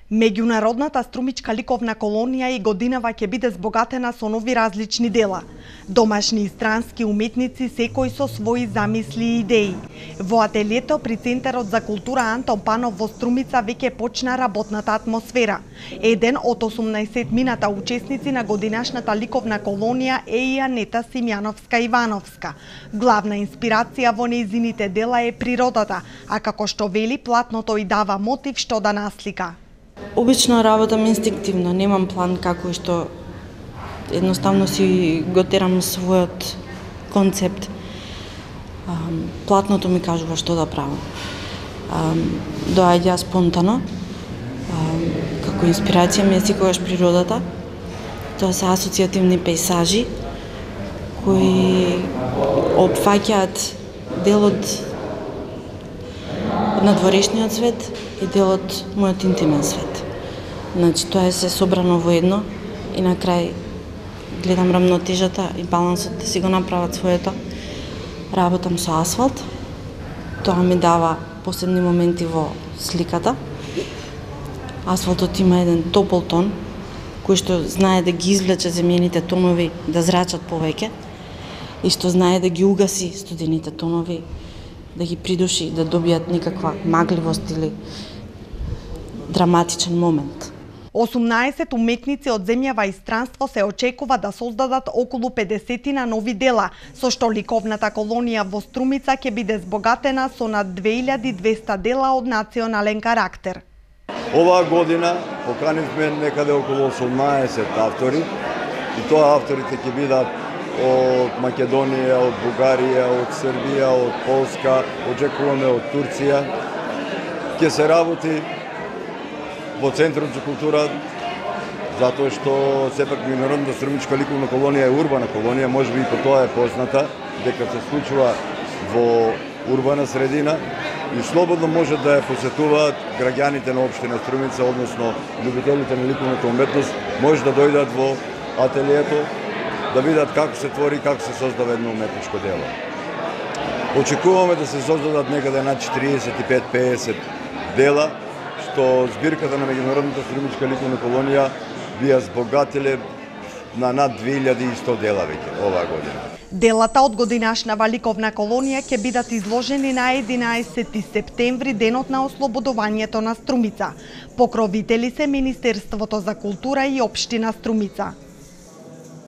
Меѓународната струмичка ликовна колонија и годинава ќе биде збогатена со нови различни дела. Домашни и странски уметници секој со своји замисли и идеи. Во ателието при Центарот за култура Антон Панов во Струмица веќе почна работната атмосфера. Еден од 18-мината учесници на годинашната ликовна колонија е и Анета Симјановска-Ивановска. Главна инспирација во нејзините дела е природата, а како што вели, платното и дава мотив што да наслика. Обично работам инстинктивно, немам план како и што, едноставно си го терам својот концепт. Платното ми кажува што да правам. Доаѓа спонтано, како инспирација ми е секогаш природата. Тоа се асоцијативни пејсажи кои опфаќаат дел од надворешниот свет и дел од мојот интимен свет. Значи, тоа е се собрано во едно и на крај гледам рамнотежата и балансот да си го направат своето. Работам со асфалт. Тоа ми дава посебни моменти во сликата. Асфалтот има еден топол тон, кој што знае да ги извлече земјените тонови да зрачат повеќе и што знае да ги угаси студените тонови, да ги придуши, да добијат некаква магливост или драматичен момент. 18 уметници од земјава и странство се очекува да создадат околу 50 нови дела, со што ликовната колонија во Струмица ќе биде збогатена со над 2200 дела од национален карактер. Оваа година поканивме некаде околу 18 автори и тоа авторите ќе бидат од Македонија, од Бугарија, од Србија, од Полска, очекуваме од Турција. Ќе се работи во Центарот за култура, затоа што сепак меѓународната струмичка ликовна колонија е урбана колонија, можеби и по тоа е позната, дека се случува во урбана средина и слободно може да ја посетуваат граѓаните на општина Струмица, односно љубителите на ликовната уметност, може да дојдат во ателието, да видат како се твори, како се создава едно уметничко дело. Очекуваме да се создадат некаде над 45-50 дела, што збирката на меѓународната струмичка ликовна колонија би ја збогатиле на над 2100 дела веќе оваа година. Делата од годинашнава ликовна колонија ќе бидат изложени на 11 септември, денот на ослободувањето на Струмица. Покровители се Министерството за култура и општина Струмица.